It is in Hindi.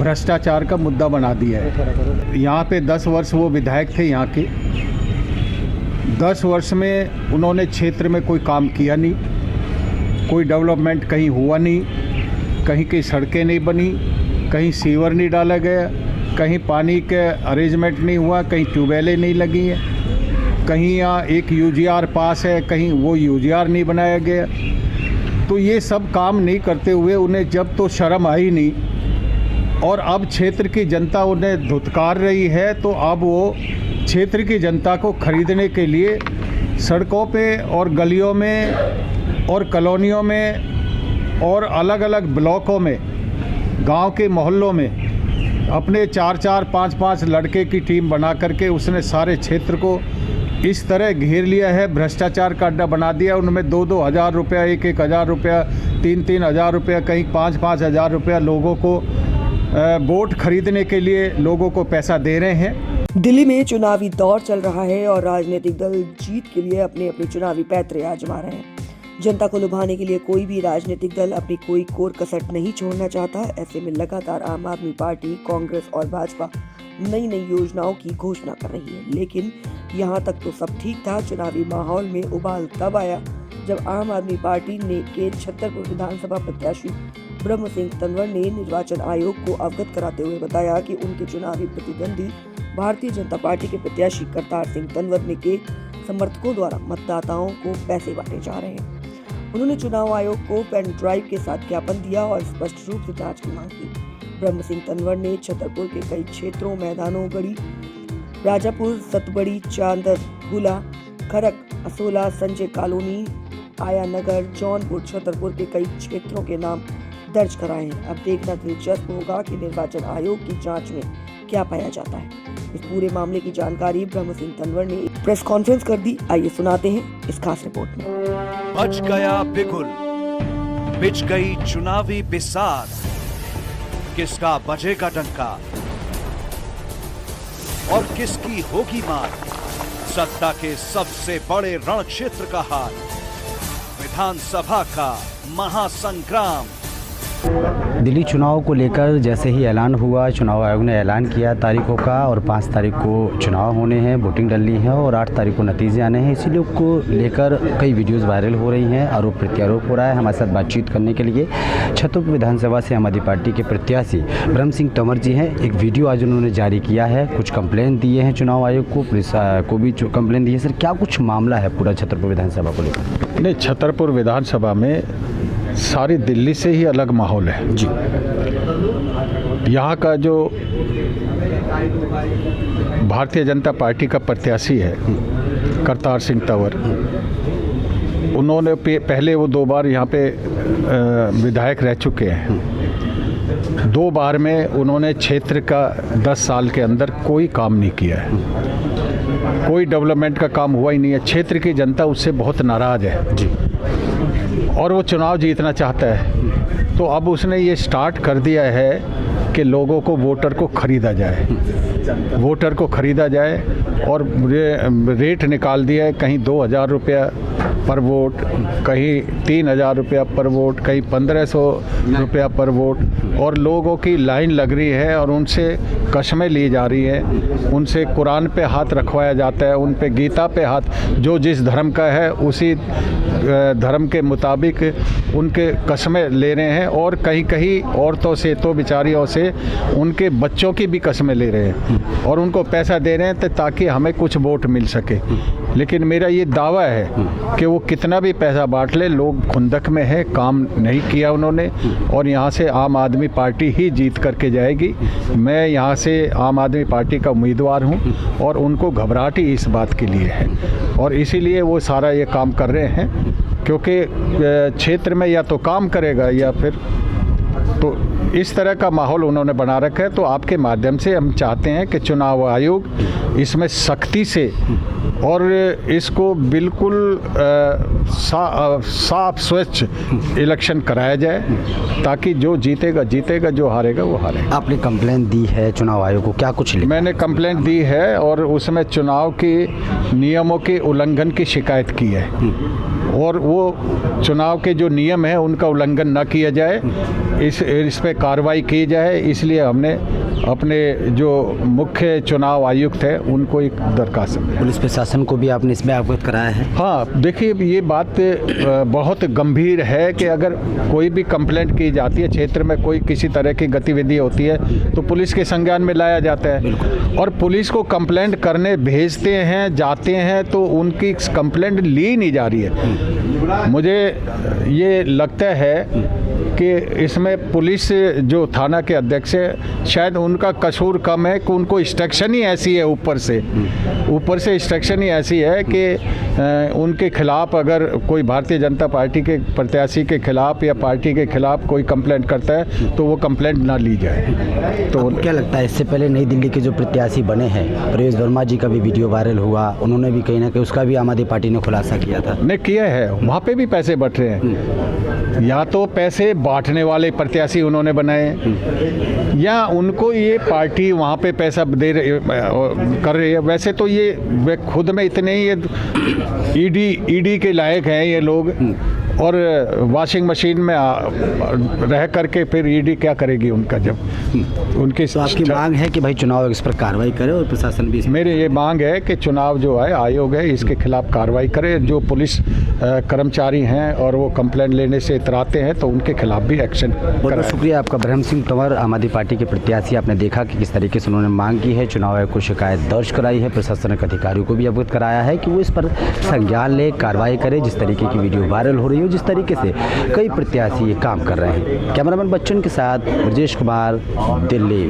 भ्रष्टाचार का मुद्दा बना दिया है। यहाँ पे 10 वर्ष वो विधायक थे यहाँ के। 10 वर्ष में उन्होंने क्षेत्र में कोई काम किया नहीं, कोई डेवलपमेंट कहीं हुआ नहीं, कहीं की सड़कें नहीं बनी, कहीं सीवर नहीं डाला गया, कहीं पानी का अरेंजमेंट नहीं हुआ, कहीं ट्यूबवेलें नहीं लगी हैं, कहीं यहाँ एक यूजीआर पास है, कहीं वो यूजीआर नहीं बनाया गया। तो ये सब काम नहीं करते हुए उन्हें जब तो शर्म आई नहीं और अब क्षेत्र की जनता उन्हें धुतकार रही है, तो अब वो क्षेत्र की जनता को खरीदने के लिए सड़कों पे और गलियों में और कॉलोनियों में और अलग अलग ब्लॉकों में, गांव के मोहल्लों में अपने 4-4, 5-5 लड़के की टीम बना करके उसने सारे क्षेत्र को इस तरह घेर लिया है, भ्रष्टाचार का अड्डा बना दिया। उनमें 2-2 हज़ार रुपया, 1-1 हज़ार रुपया, 3-3 हज़ार रुपया, कहीं 5-5 हज़ार रुपया लोगों को वोट खरीदने के लिए लोगों को पैसा दे रहे हैं। दिल्ली में चुनावी दौर चल रहा है और राजनीतिक दल जीत के लिए अपने अपने चुनावी पैतरे आजमा रहे हैं। जनता को लुभाने के लिए कोई भी राजनीतिक दल अपनी कोई कोर कसर नहीं छोड़ना चाहता। ऐसे में लगातार आम आदमी पार्टी, कांग्रेस और भाजपा नई नई योजनाओं की घोषणा कर रही है। लेकिन यहाँ तक तो सब ठीक था। चुनावी माहौल में उबाल तब आया जब आम आदमी पार्टी ने के छतरपुर विधानसभा प्रत्याशी ब्रह्म सिंह तंवर ने निर्वाचन आयोग को अवगत कराते हुए बताया कि उनके चुनावी प्रतिद्वंदी भारतीय जनता पार्टी के प्रत्याशी करतार सिंह तंवर ने के समर्थकों द्वारा मतदाताओं को पैसे बांटे जा रहे हैं। उन्होंने चुनाव आयोग को पेन ड्राइव के साथ ज्ञापन दिया और स्पष्ट रूप से जांच की मांग की। ब्रह्म सिंह तंवर ने छतरपुर के कई क्षेत्रों, मैदानों, गढ़ी, राजापुर, सतबड़ी, चांदर, गुला, खरक, असोला, संजय कॉलोनी, आया नगर, जौनपुर, छतरपुर के कई क्षेत्रों के नाम दर्ज कराए हैं। अब देखना दिलचस्प होगा कि निर्वाचन आयोग की जांच में क्या पाया जाता है। इस पूरे मामले की जानकारी ब्रह्म सिंह तंवर ने प्रेस कॉन्फ्रेंस कर दी। आइए सुनाते हैं इस खास रिपोर्ट में। बच गया बिगुल, बिछ गई चुनावी बिसात, किसका बजेगा डंका और किसकी होगी मार। सत्ता के सबसे बड़े रण क्षेत्र का हाल, विधानसभा का महासंग्राम। दिल्ली चुनाव को लेकर जैसे ही ऐलान हुआ, चुनाव आयोग ने ऐलान किया तारीखों का और 5 तारीख को चुनाव होने हैं, वोटिंग डलनी है और 8 तारीख को नतीजे आने हैं। इसीलिए को लेकर कई वीडियोस वायरल हो रही हैं, आरोप प्रत्यारोप हो रहा है। हमारे साथ बातचीत करने के लिए छतरपुर विधानसभा से आम आदमी पार्टी के प्रत्याशी ब्रह्म सिंह तंवर जी हैं। एक वीडियो आज उन्होंने जारी किया है, कुछ कंप्लेन दिए हैं चुनाव आयोग को, पुलिस को भी कंप्लेन दी है। सर, क्या कुछ मामला है पूरा छतरपुर विधानसभा को लेकर? नहीं, छतरपुर विधानसभा में सारी दिल्ली से ही अलग माहौल है जी। यहाँ का जो भारतीय जनता पार्टी का प्रत्याशी है करतार सिंह तंवर, उन्होंने पहले वो 2 बार यहाँ पे विधायक रह चुके हैं। 2 बार में उन्होंने क्षेत्र का 10 साल के अंदर कोई काम नहीं किया है, कोई डेवलपमेंट का काम हुआ ही नहीं है। क्षेत्र की जनता उससे बहुत नाराज़ है जी और वो चुनाव जीतना चाहता है। तो अब उसने ये स्टार्ट कर दिया है कि लोगों को, वोटर को खरीदा जाए, वोटर को खरीदा जाए और रेट निकाल दिया है। कहीं 2,000 रुपया पर वोट, कहीं 3,000 रुपया पर वोट, कहीं 1,500 रुपया पर वोट, और लोगों की लाइन लग रही है और उनसे कस्में ली जा रही है, उनसे कुरान पे हाथ रखवाया जाता है, उन पे गीता पे हाथ, जो जिस धर्म का है उसी धर्म के मुताबिक उनके कस्में ले रहे हैं और कहीं कहीं औरतों से तो बेचारियों से उनके बच्चों की भी कस्में ले रहे हैं और उनको पैसा दे रहे हैं ताकि हमें कुछ वोट मिल सके। लेकिन मेरा ये दावा है कि वो कितना भी पैसा बांट ले, लोग खुंदक में है, काम नहीं किया उन्होंने और यहाँ से आम आदमी पार्टी ही जीत करके जाएगी। मैं यहाँ से आम आदमी पार्टी का उम्मीदवार हूँ और उनको घबराहट ही इस बात के लिए है और इसीलिए वो सारा ये काम कर रहे हैं, क्योंकि क्षेत्र में या तो काम करेगा या फिर तो इस तरह का माहौल उन्होंने बना रखा है। तो आपके माध्यम से हम चाहते हैं कि चुनाव आयोग इसमें सख्ती से और इसको बिल्कुल साफ स्वच्छ इलेक्शन कराया जाए ताकि जो जीतेगा जीतेगा, जो हारेगा वो हारेगा। आपने कंप्लेंट दी है चुनाव आयोग को, क्या कुछ लिखा? मैंने कंप्लेंट दी है और उसमें चुनाव के नियमों के उल्लंघन की शिकायत की है। और वो चुनाव के जो नियम हैं उनका उल्लंघन न किया जाए, इस पे कार्रवाई की जाए। इसलिए हमने अपने जो मुख्य चुनाव आयुक्त है उनको एक दरखास्त, पुलिस प्रशासन को भी आपने इसमें अवगत कराया है? हाँ, देखिए ये बात बहुत गंभीर है कि अगर कोई भी कंप्लेंट की जाती है, क्षेत्र में कोई किसी तरह की गतिविधि होती है तो पुलिस के संज्ञान में लाया जाता है, और पुलिस को कंप्लेंट करने भेजते हैं, जाते हैं तो उनकी कंप्लेंट ली नहीं जा रही है। मुझे ये लगता है कि इसमें पुलिस जो थाना के अध्यक्ष है शायद उनका कसूर कम है कि उनको इंस्ट्रक्शन ही ऐसी है, ऊपर से इंस्ट्रक्शन ही ऐसी है कि उनके खिलाफ अगर कोई भारतीय जनता पार्टी के प्रत्याशी के खिलाफ या पार्टी के खिलाफ कोई कंप्लेंट करता है तो वो कंप्लेंट ना ली जाए। तो क्या लगता है, इससे पहले नई दिल्ली के जो प्रत्याशी बने हैं प्रवेश वर्मा जी का भी वीडियो वायरल हुआ, उन्होंने भी कहीं ना कहीं उसका भी आम आदमी पार्टी ने खुलासा किया था? ने किया है, वहाँ पे भी पैसे बट रहे हैं। या तो पैसे बांटने वाले प्रत्याशी उन्होंने बनाए या उनको ये पार्टी वहाँ पे पैसा दे कर रही है। वैसे तो ये वे खुद में इतने ही ईडी के लायक हैं ये लोग, और वॉशिंग मशीन में रह करके फिर ईडी क्या करेगी उनका जब उनकी। तो आपकी मांग है कि भाई चुनाव इस पर कार्रवाई करे और प्रशासन भी? मेरी ये मांग है कि चुनाव जो है आयोग है इसके खिलाफ कार्रवाई करे। जो पुलिस कर्मचारी हैं और वो कंप्लेंट लेने से इतराते हैं तो उनके खिलाफ भी एक्शन कराए। बहुत शुक्रिया आपका। ब्रह्म सिंह तंवर, आम आदमी पार्टी के प्रत्याशी, आपने देखा कि किस तरीके से उन्होंने मांग की है, चुनाव आयोग को शिकायत दर्ज कराई है, प्रशासनिक अधिकारियों को भी अवगत कराया है कि वो इस पर संज्ञान ले, कार्रवाई करे। जिस तरीके की वीडियो वायरल हो रही है, जिस तरीके से कई प्रत्याशी ये काम कर रहे हैं। कैमरामैन बच्चन के साथ ब्रजेश कुमार, दिल्ली।